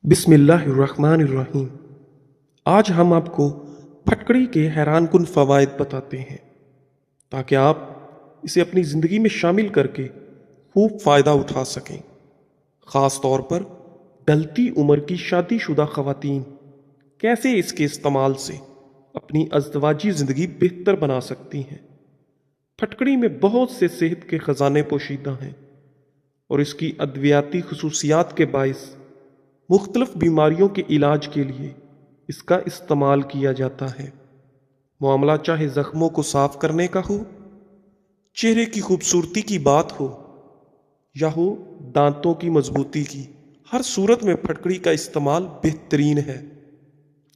बिस्मिल्लाहिर्रहमानिर्रहीम। आज हम आपको फटकड़ी के हैरान कुन फ़वाइद बताते हैं ताकि आप इसे अपनी ज़िंदगी में शामिल करके खूब फ़ायदा उठा सकें। ख़ास तौर पर ढलती उम्र की शादीशुदा ख़वातीन कैसे इसके इस्तेमाल से अपनी अज़दवाजी ज़िंदगी बेहतर बना सकती हैं। फटकड़ी में बहुत से सेहत के ख़जाने पोशीदा हैं और इसकी अद्वियाती खसूसियात के बायस मुख्तलिफ बीमारियों के इलाज के लिए इसका इस्तेमाल किया जाता है। मामला चाहे ज़ख्मों को साफ करने का हो, चेहरे की खूबसूरती की बात हो या हो दांतों की मजबूती की, हर सूरत में फटकड़ी का इस्तेमाल बेहतरीन है।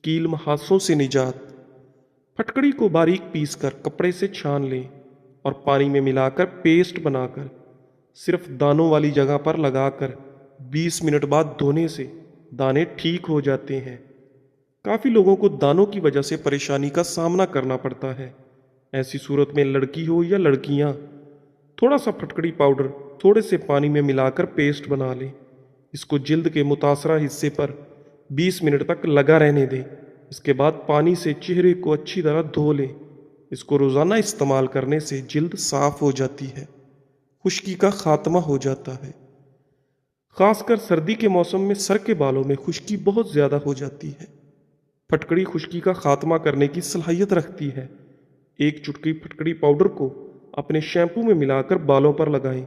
कील मुहासों से निजात। फटकड़ी को बारीक पीसकर कपड़े से छान लें और पानी में मिलाकर पेस्ट बनाकर सिर्फ दानों वाली जगह पर लगाकर 20 मिनट बाद धोने से दाने ठीक हो जाते हैं। काफ़ी लोगों को दानों की वजह से परेशानी का सामना करना पड़ता है। ऐसी सूरत में लड़की हो या लड़कियां, थोड़ा सा फटकड़ी पाउडर थोड़े से पानी में मिलाकर पेस्ट बना लें। इसको जिल्द के मुतासरा हिस्से पर 20 मिनट तक लगा रहने दें। इसके बाद पानी से चेहरे को अच्छी तरह धो लें। इसको रोज़ाना इस्तेमाल करने से जिल्द साफ हो जाती है, खुश्की का खात्मा हो जाता है। खासकर सर्दी के मौसम में सर के बालों में खुश्की बहुत ज़्यादा हो जाती है। फटकड़ी खुश्की का खात्मा करने की सलाहियत रखती है। एक चुटकी फटकड़ी पाउडर को अपने शैम्पू में मिलाकर बालों पर लगाएं।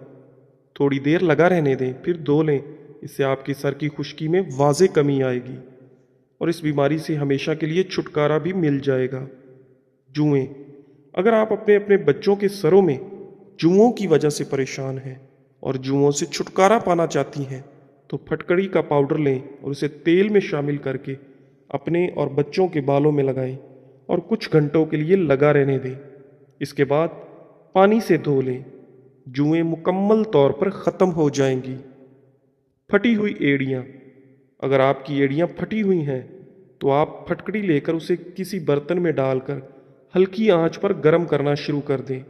थोड़ी देर लगा रहने दें, फिर धो लें। इससे आपके सर की खुश्की में वाज़े कमी आएगी और इस बीमारी से हमेशा के लिए छुटकारा भी मिल जाएगा। जुएं। अगर आप अपने अपने बच्चों के सरों में जुओं की वजह से परेशान हैं और जुओं से छुटकारा पाना चाहती हैं तो फटकड़ी का पाउडर लें और उसे तेल में शामिल करके अपने और बच्चों के बालों में लगाएं और कुछ घंटों के लिए लगा रहने दें। इसके बाद पानी से धो लें। जुएं मुकम्मल तौर पर ख़त्म हो जाएंगी। फटी हुई एड़ियाँ। अगर आपकी एड़ियाँ फटी हुई हैं तो आप फटकड़ी लेकर उसे किसी बर्तन में डालकर हल्की आंच पर गर्म करना शुरू कर दें।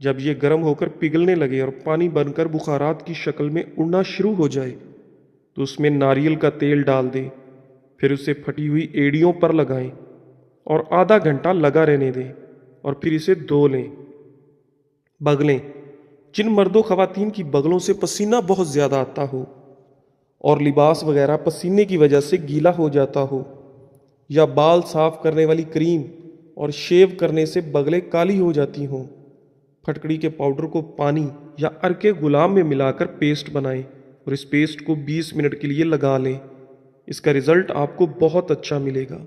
जब ये गर्म होकर पिघलने लगे और पानी बनकर बुखारात की शक्ल में उड़ना शुरू हो जाए तो उसमें नारियल का तेल डाल दें। फिर उसे फटी हुई एड़ियों पर लगाएं और आधा घंटा लगा रहने दें और फिर इसे धो लें। बगलें। जिन मर्दों ख़वातीन की बगलों से पसीना बहुत ज़्यादा आता हो और लिबास वगैरह पसीने की वजह से गीला हो जाता हो, या बाल साफ करने वाली क्रीम और शेव करने से बगलें काली हो जाती हों, फटकड़ी के पाउडर को पानी या अर्के गुलाब में मिलाकर पेस्ट बनाएं और इस पेस्ट को 20 मिनट के लिए लगा लें। इसका रिजल्ट आपको बहुत अच्छा मिलेगा।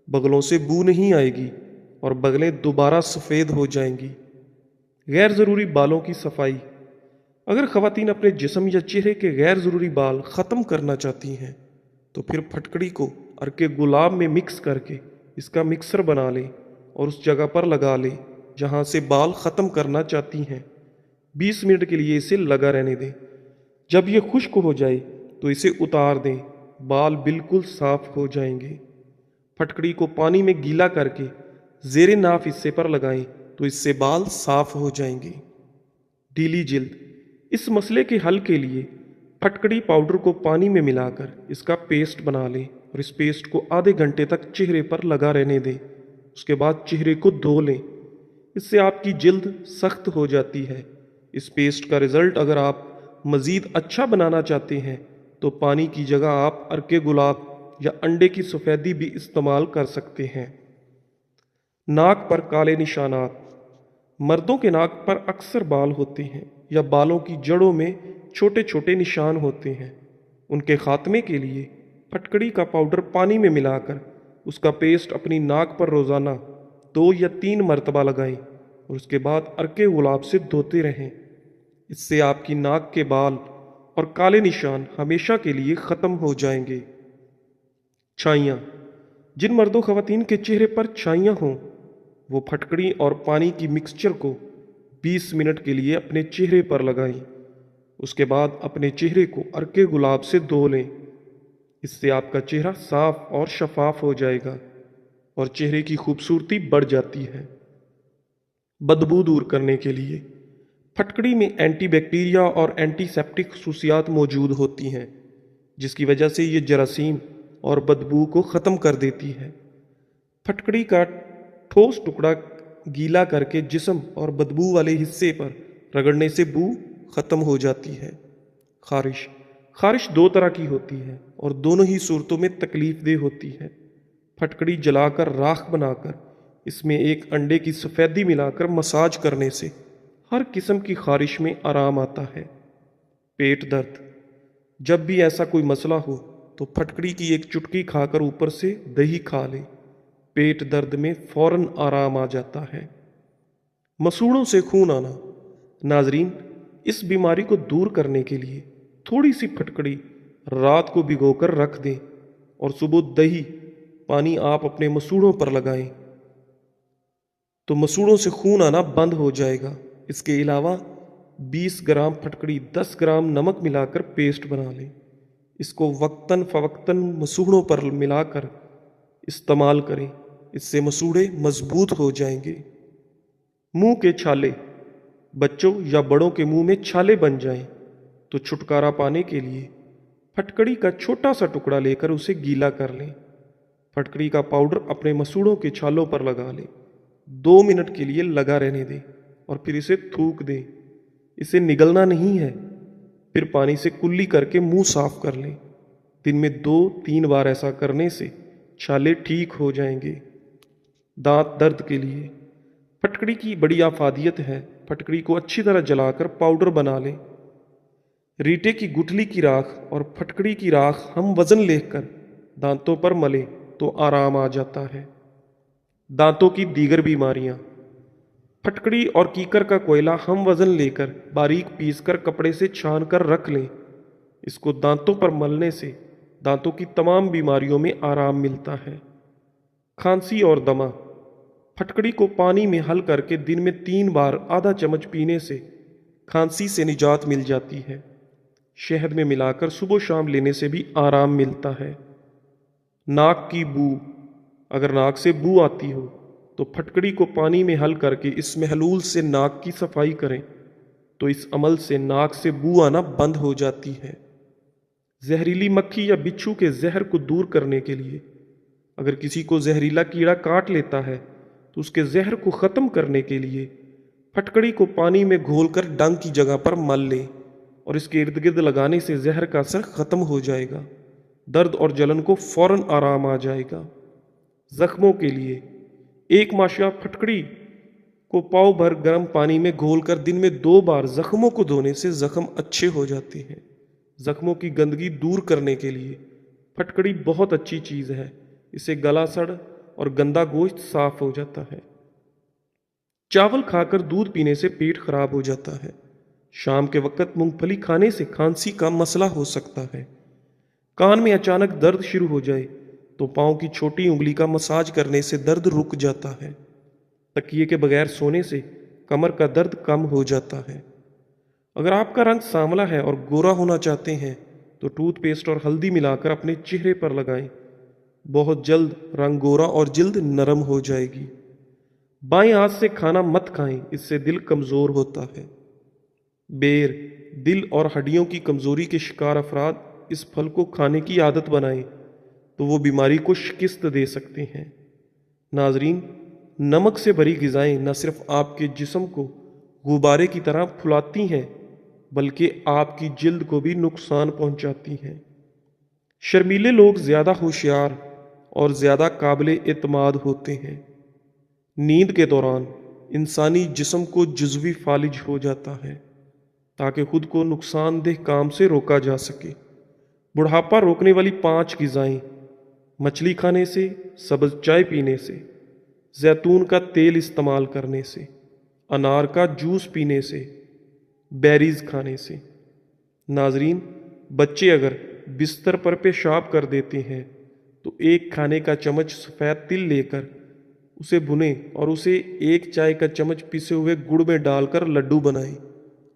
बगलों से बू नहीं आएगी और बगलें दोबारा सफ़ेद हो जाएंगी। गैर ज़रूरी बालों की सफाई। अगर ख़वातीन अपने जिस्म या चेहरे के गैर ज़रूरी बाल ख़त्म करना चाहती हैं तो फिर फटकड़ी को अर्के गुलाब में मिक्स करके इसका मिक्सर बना लें और उस जगह पर लगा लें जहाँ से बाल ख़त्म करना चाहती हैं। 20 मिनट के लिए इसे लगा रहने दें। जब ये खुश्क हो जाए तो इसे उतार दें। बाल बिल्कुल साफ हो जाएंगे। फटकड़ी को पानी में गीला करके ज़ेरे नाफ हिस्से पर लगाएं तो इससे बाल साफ हो जाएंगे। ढीली जिल्द। इस मसले के हल के लिए फटकड़ी पाउडर को पानी में मिलाकर इसका पेस्ट बना लें और इस पेस्ट को आधे घंटे तक चेहरे पर लगा रहने दें। उसके बाद चेहरे को धो लें। इससे आपकी जिल्द सख्त हो जाती है। इस पेस्ट का रिज़ल्ट अगर आप मज़ीद अच्छा बनाना चाहते हैं तो पानी की जगह आप अर्के गुलाब या अंडे की सफ़ेदी भी इस्तेमाल कर सकते हैं। नाक पर काले निशानात। मर्दों के नाक पर अक्सर बाल होते हैं या बालों की जड़ों में छोटे छोटे निशान होते हैं। उनके खात्मे के लिए फटकड़ी का पाउडर पानी में मिलाकर उसका पेस्ट अपनी नाक पर रोज़ाना 2 या 3 मरतबा लगाएं और उसके बाद अर्के गुलाब से धोते रहें। इससे आपकी नाक के बाल और काले निशान हमेशा के लिए ख़त्म हो जाएंगे। छाइयाँ। जिन मर्दों ख़वातीन के चेहरे पर छाइयाँ हों वो फटकड़ी और पानी की मिक्सचर को 20 मिनट के लिए अपने चेहरे पर लगाएं। उसके बाद अपने चेहरे को अर्के गुलाब से धो लें। इससे आपका चेहरा साफ और शफाफ हो जाएगा और चेहरे की खूबसूरती बढ़ जाती है। बदबू दूर करने के लिए फटकड़ी में एंटी बैक्टीरिया और एंटीसेप्टिक खसूसियात मौजूद होती हैं जिसकी वजह से ये जरासीम और बदबू को ख़त्म कर देती है। फटकड़ी का ठोस टुकड़ा गीला करके जिस्म और बदबू वाले हिस्से पर रगड़ने से बू ख़त्म हो जाती है। खारिश खारिश दो तरह की होती है और दोनों ही सूरतों में तकलीफ़देह होती है। फटकड़ी जलाकर राख बनाकर इसमें एक अंडे की सफ़ेदी मिलाकर मसाज करने से हर किस्म की खारिश में आराम आता है। पेट दर्द, जब भी ऐसा कोई मसला हो तो फटकड़ी की एक चुटकी खाकर ऊपर से दही खा लें। पेट दर्द में फौरन आराम आ जाता है। मसूड़ों से खून आना, नाजरीन, इस बीमारी को दूर करने के लिए थोड़ी सी फटकड़ी रात को भिगोकर रख दें और सुबह दही पानी आप अपने मसूड़ों पर लगाएं तो मसूड़ों से खून आना बंद हो जाएगा। इसके अलावा 20 ग्राम फटकड़ी 10 ग्राम नमक मिलाकर पेस्ट बना लें। इसको वक्तन फ़वक्तन मसूड़ों पर मिलाकर इस्तेमाल करें, इससे मसूड़े मजबूत हो जाएंगे। मुंह के छाले, बच्चों या बड़ों के मुंह में छाले बन जाएं तो छुटकारा पाने के लिए फटकड़ी का छोटा सा टुकड़ा लेकर उसे गीला कर लें। फटकड़ी का पाउडर अपने मसूड़ों के छालों पर लगा लें। 2 मिनट के लिए लगा रहने दें और फिर इसे थूक दें। इसे निगलना नहीं है। फिर पानी से कुल्ली करके मुंह साफ कर लें। दिन में 2-3 बार ऐसा करने से छाले ठीक हो जाएंगे। दांत दर्द के लिए फटकड़ी की बड़ी आफादियत है। फटकड़ी को अच्छी तरह जलाकर पाउडर बना लें। रीटे की गुठली की राख और फटकड़ी की राख हम वज़न लेकर दांतों पर मलें तो आराम आ जाता है। दांतों की दीगर बीमारियां, फटकड़ी और कीकर का कोयला हम वज़न लेकर बारीक पीसकर कपड़े से छान कर रख लें। इसको दांतों पर मलने से दांतों की तमाम बीमारियों में आराम मिलता है। खांसी और दमा, फटकड़ी को पानी में हल करके दिन में 3 बार आधा चम्मच पीने से खांसी से निजात मिल जाती है। शहद में मिलाकर सुबह शाम लेने से भी आराम मिलता है। नाक की बू, अगर नाक से बू आती हो तो फटकड़ी को पानी में हल करके इस महलूल से नाक की सफाई करें तो इस अमल से नाक से बू आना बंद हो जाती है। जहरीली मक्खी या बिच्छू के जहर को दूर करने के लिए अगर किसी को जहरीला कीड़ा काट लेता है तो उसके जहर को ख़त्म करने के लिए फटकड़ी को पानी में घोलकर डंक की जगह पर मल लें और इसके इर्द गिर्द लगाने से जहर का असर ख़त्म हो जाएगा। दर्द और जलन को फौरन आराम आ जाएगा। जख्मों के लिए 1 माशा फटकड़ी को पाव भर गर्म पानी में घोलकर दिन में 2 बार जख्मों को धोने से जख्म अच्छे हो जाते हैं। जख्मों की गंदगी दूर करने के लिए फटकड़ी बहुत अच्छी चीज़ है। इससे गला सड़ और गंदा गोश्त साफ हो जाता है। चावल खाकर दूध पीने से पेट खराब हो जाता है। शाम के वक्त मूंगफली खाने से खांसी का मसला हो सकता है। कान में अचानक दर्द शुरू हो जाए तो पाँव की छोटी उंगली का मसाज करने से दर्द रुक जाता है। तकिए के बगैर सोने से कमर का दर्द कम हो जाता है। अगर आपका रंग सांवला है और गोरा होना चाहते हैं तो टूथपेस्ट और हल्दी मिलाकर अपने चेहरे पर लगाएं। बहुत जल्द रंग गोरा और जिल्द नरम हो जाएगी। बाएं हाथ से खाना मत खाएं, इससे दिल कमज़ोर होता है। बेर, दिल और हड्डियों की कमज़ोरी के शिकार अफराद इस फल को खाने की आदत बनाएं तो वो बीमारी को शिकस्त दे सकते हैं। नाजरीन, नमक से भरी ग़िज़ाएँ न सिर्फ आपके जिस्म को गुब्बारे की तरह फुलाती हैं बल्कि आपकी जिल्द को भी नुकसान पहुंचाती हैं। शर्मीले लोग ज़्यादा होशियार और ज़्यादा काबिल एतमाद होते हैं। नींद के दौरान इंसानी जिस्म को जुज़वी फालिज हो जाता है ताकि खुद को नुकसानदेह काम से रोका जा सके। बुढ़ापा रोकने वाली 5 ग़िज़ाएँ: मछली खाने से, सब्ज़ चाय पीने से, जैतून का तेल इस्तेमाल करने से, अनार का जूस पीने से, बेरीज खाने से। नाजरीन, बच्चे अगर बिस्तर पर पेशाब कर देते हैं तो 1 खाने का चम्मच सफ़ेद तिल लेकर उसे भुनें और उसे 1 चाय का चम्मच पिसे हुए गुड़ में डालकर लड्डू बनाएं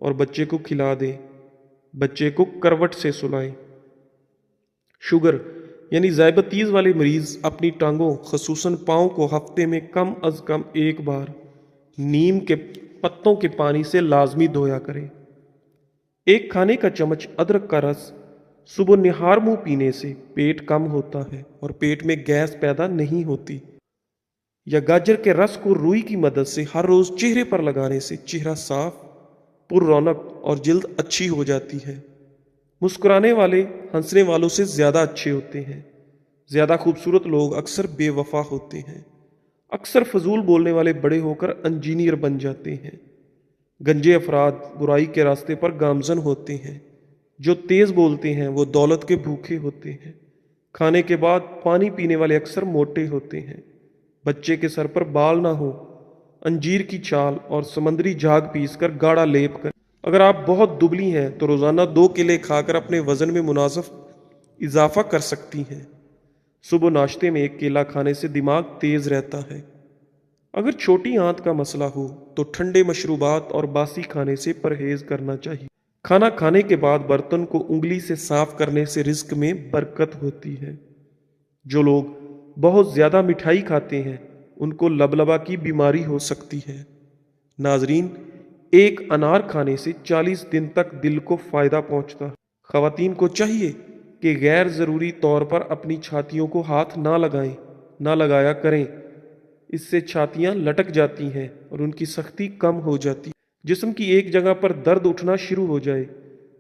और बच्चे को खिला दें। बच्चे को करवट से सुलाएं। शुगर यानी ज़ायबतीज़ वाले मरीज़ अपनी टांगों खसूसन पाँव को हफ्ते में कम अज़ कम 1 बार नीम के पत्तों के पानी से लाजमी धोया करें। 1 खाने का चम्मच अदरक का रस صبح نہار منہ پینے سے پیٹ کم ہوتا ہے اور پیٹ میں گیس پیدا نہیں ہوتی، یا گاجر کے رس کو روئی کی مدد سے ہر روز چہرے پر لگانے سے چہرہ صاف، پر رونق اور جلد اچھی ہو جاتی ہے۔ مسکرانے والے ہنسنے والوں سے زیادہ اچھے ہوتے ہیں۔ زیادہ خوبصورت لوگ اکثر بے وفا ہوتے ہیں۔ اکثر فضول بولنے والے بڑے ہو کر انجینئر بن جاتے ہیں۔ گنجے افراد برائی کے راستے پر گامزن ہوتے ہیں۔ جو تیز بولتے ہیں وہ دولت کے بھوکے ہوتے ہیں۔ کھانے کے بعد پانی پینے والے اکثر موٹے ہوتے ہیں۔ بچے کے سر پر بال نہ ہو، انجیر کی چھال اور سمندری جھاگ پیس کر گاڑھا لیپ کر۔ اگر آپ بہت دبلی ہیں تو روزانہ 2 کیلے کھا کر اپنے وزن میں مناسب اضافہ کر سکتی ہیں۔ صبح ناشتے میں 1 کیلا کھانے سے دماغ تیز رہتا ہے۔ اگر چھوٹی آنت کا مسئلہ ہو تو ٹھنڈے مشروبات اور باسی کھانے سے پرہیز کرنا چاہیے۔ کھانا کھانے کے بعد برتن کو انگلی سے صاف کرنے سے رزق میں برکت ہوتی ہے۔ جو لوگ بہت زیادہ مٹھائی کھاتے ہیں ان کو لبلبا کی بیماری ہو سکتی ہے۔ ناظرین، 1 انار کھانے سے 40 دن تک دل کو فائدہ پہنچتا ہے۔ خواتین کو چاہیے کہ غیر ضروری طور پر اپنی چھاتیوں کو ہاتھ نہ لگایا کریں۔ اس سے چھاتیاں لٹک جاتی ہیں اور ان کی سختی کم ہو جاتی ہے۔ جسم کی ایک جگہ پر درد اٹھنا شروع ہو جائے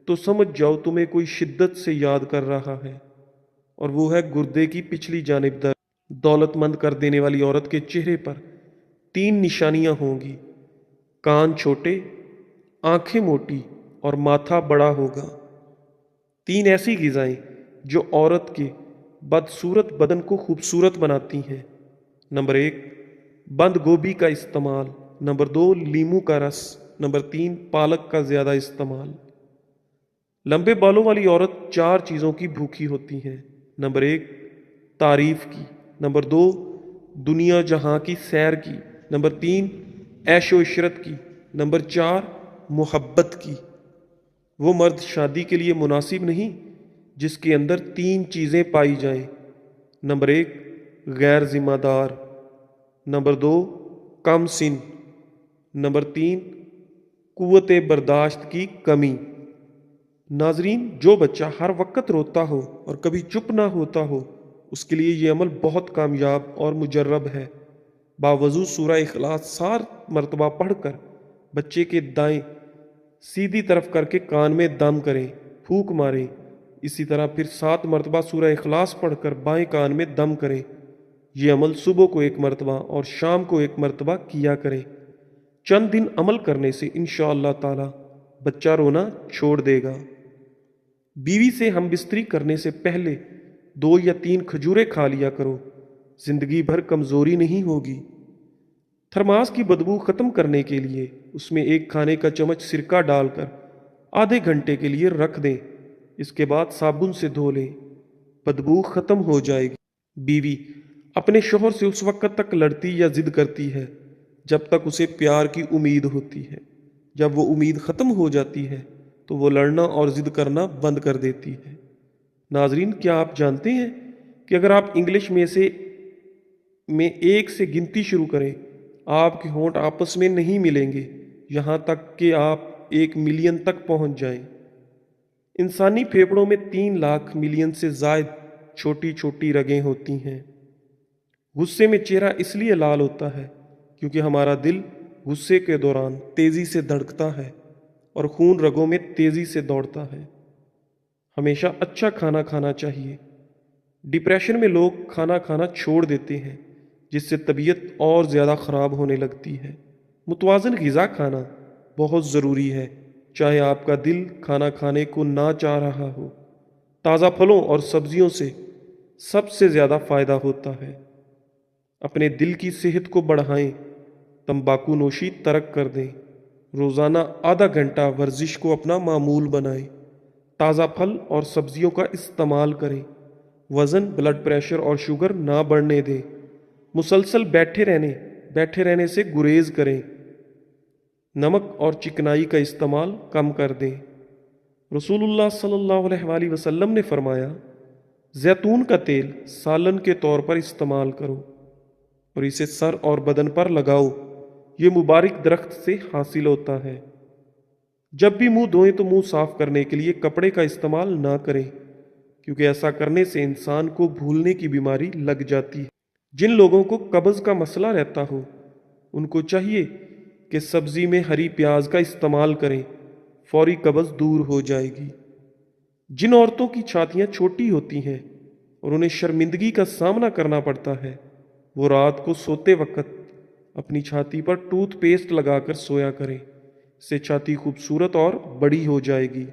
تو سمجھ جاؤ تمہیں کوئی شدت سے یاد کر رہا ہے، اور وہ ہے گردے کی پچھلی جانب درد۔ دولت مند کر دینے والی عورت کے چہرے پر 3 نشانیاں ہوں گی: کان چھوٹے، آنکھیں موٹی اور ماتھا بڑا ہوگا۔ 3 ایسی غذائیں جو عورت کے بدصورت بدن کو خوبصورت بناتی ہیں۔ نمبر 1، بند گوبھی کا استعمال۔ نمبر 2، لیموں کا رس۔ نمبر 3، پالک کا زیادہ استعمال۔ لمبے بالوں والی عورت 4 چیزوں کی بھوکی ہوتی ہے۔ نمبر 1، تعریف کی۔ نمبر 2، دنیا جہاں کی سیر کی۔ نمبر 3، عیش و عشرت کی۔ نمبر 4، محبت کی۔ وہ مرد شادی کے لیے مناسب نہیں جس کے اندر 3 چیزیں پائی جائیں۔ نمبر 1، غیر ذمہ دار۔ نمبر 2، کم سن۔ نمبر 3، قوت برداشت کی کمی۔ ناظرین، جو بچہ ہر وقت روتا ہو اور کبھی چپ نہ ہوتا ہو اس کے لیے یہ عمل بہت کامیاب اور مجرب ہے۔ باوضو سورہ اخلاص 7 مرتبہ پڑھ کر بچے کے دائیں سیدھی طرف کر کے کان میں دم کریں، پھونک ماریں۔ اسی طرح پھر 7 مرتبہ سورہ اخلاص پڑھ کر بائیں کان میں دم کریں۔ یہ عمل صبح کو 1 مرتبہ اور شام کو 1 مرتبہ کیا کریں۔ چند دن عمل کرنے سے انشاءاللہ تعالی بچہ رونا چھوڑ دے گا۔ بیوی سے ہم بستری کرنے سے پہلے 2 یا 3 کھجوریں کھا لیا کرو، زندگی بھر کمزوری نہیں ہوگی۔ تھرماس کی بدبو ختم کرنے کے لیے اس میں 1 کھانے کا چمچ سرکہ ڈال کر آدھے گھنٹے کے لیے رکھ دیں۔ اس کے بعد صابن سے دھو لیں، بدبو ختم ہو جائے گی۔ بیوی اپنے شوہر سے اس وقت تک لڑتی یا ضد کرتی ہے جب تک اسے پیار کی امید ہوتی ہے۔ جب وہ امید ختم ہو جاتی ہے تو وہ لڑنا اور ضد کرنا بند کر دیتی ہے۔ ناظرین، کیا آپ جانتے ہیں کہ اگر آپ انگلش میں 1 سے گنتی شروع کریں آپ کے ہونٹ آپس میں نہیں ملیں گے یہاں تک کہ آپ 1 ملین تک پہنچ جائیں۔ انسانی پھیپھڑوں میں 3 لاکھ ملین سے زائد چھوٹی چھوٹی رگیں ہوتی ہیں۔ غصے میں چہرہ اس لیے لال ہوتا ہے کیونکہ ہمارا دل غصے کے دوران تیزی سے دھڑکتا ہے اور خون رگوں میں تیزی سے دوڑتا ہے۔ ہمیشہ اچھا کھانا کھانا چاہیے۔ ڈپریشن میں لوگ کھانا کھانا چھوڑ دیتے ہیں جس سے طبیعت اور زیادہ خراب ہونے لگتی ہے۔ متوازن غذا کھانا بہت ضروری ہے، چاہے آپ کا دل کھانا کھانے کو نہ چاہ رہا ہو۔ تازہ پھلوں اور سبزیوں سے سب سے زیادہ فائدہ ہوتا ہے۔ اپنے دل کی صحت کو بڑھائیں، تمباکو نوشی ترک کر دیں، روزانہ آدھا گھنٹہ ورزش کو اپنا معمول بنائیں، تازہ پھل اور سبزیوں کا استعمال کریں، وزن، بلڈ پریشر اور شوگر نہ بڑھنے دیں، مسلسل بیٹھے رہنے سے گریز کریں، نمک اور چکنائی کا استعمال کم کر دیں۔ رسول اللہ صلی اللہ علیہ وآلہ وسلم نے فرمایا، زیتون کا تیل سالن کے طور پر استعمال کرو اور اسے سر اور بدن پر لگاؤ، یہ مبارک درخت سے حاصل ہوتا ہے۔ جب بھی منہ دھوئیں تو منہ صاف کرنے کے لیے کپڑے کا استعمال نہ کریں، क्योंकि ऐसा करने से इंसान को भूलने की बीमारी लग जाती है। जिन लोगों को कब्ज़ का मसला रहता हो, उनको चाहिए कि सब्ज़ी में हरी प्याज का इस्तेमाल करें, फौरी कब्ज़ दूर हो जाएगी। जिन औरतों की छातियाँ छोटी होती हैं और उन्हें शर्मिंदगी का सामना करना पड़ता है, वो रात को सोते वक्त अपनी छाती पर टूथपेस्ट लगाकर सोया करें। इससे छाती खूबसूरत और बड़ी हो जाएगी।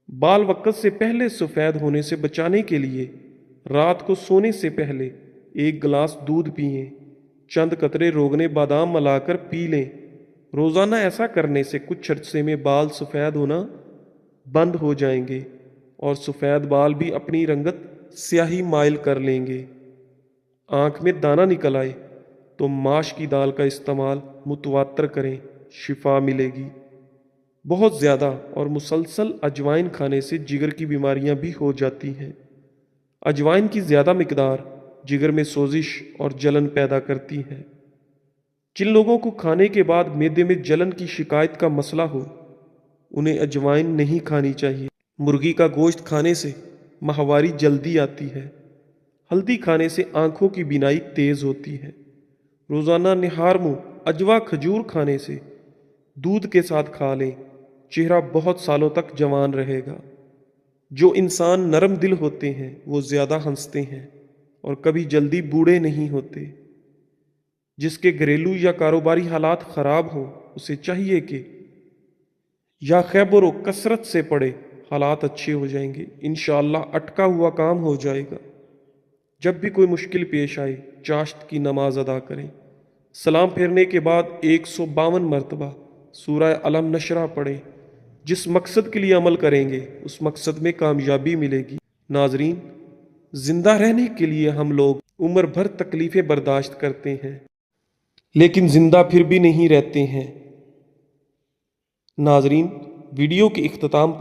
बाल वक्त से पहले सफ़ेद होने से बचाने के लिए रात को सोने से पहले 1 गिलास दूध पिएं। चंद कतरे रोगने बादाम मिलाकर पी लें। रोज़ाना ऐसा करने से कुछ अरसे में बाल सफ़ेद होना बंद हो जाएंगे और सफ़ेद बाल भी अपनी रंगत स्याही माइल कर लेंगे। आँख में दाना निकल आए तो माश की दाल का इस्तेमाल मुतवातर करें, शिफा मिलेगी। बहुत ज़्यादा और मुसलसल अजवाइन खाने से जिगर की बीमारियां भी हो जाती हैं। अजवाइन की ज़्यादा मिकदार जिगर में सोजिश और जलन पैदा करती है। जिन लोगों को खाने के बाद मैदे में जलन की शिकायत का मसला हो, उन्हें अजवाइन नहीं खानी चाहिए। मुर्गी का गोश्त खाने से माहवारी जल्दी आती है। हल्दी खाने से आंखों की बीनाई तेज होती है। रोज़ाना निहार मुंह अजवा खजूर खाने से दूध के साथ खा लें, चेहरा बहुत सालों तक जवान रहेगा। जो इंसान नरम दिल होते हैं वो ज़्यादा हंसते हैं और कभी जल्दी बूढ़े नहीं होते। जिसके घरेलू या कारोबारी हालात ख़राब हों, उसे चाहिए कि या खैबर व कसरत से पढ़े, हालात अच्छे हो जाएंगे। इंशाअल्लाह अटका हुआ काम हो जाएगा। जब भी कोई मुश्किल पेश आए, चाश्त की नमाज अदा करें। सलाम फेरने के बाद 152 मरतबा सूरह अलम नशरा पढ़ें। जिस मकसद के लिए अमल करेंगे उस मकसद में कामयाबी मिलेगी। नाजरीन, जिंदा रहने के लिए हम लोग उम्र भर तकलीफ़ें बर्दाश्त करते हैं, लेकिन जिंदा फिर भी नहीं रहते हैं। नाजरीन, वीडियो के इख्तिताम पर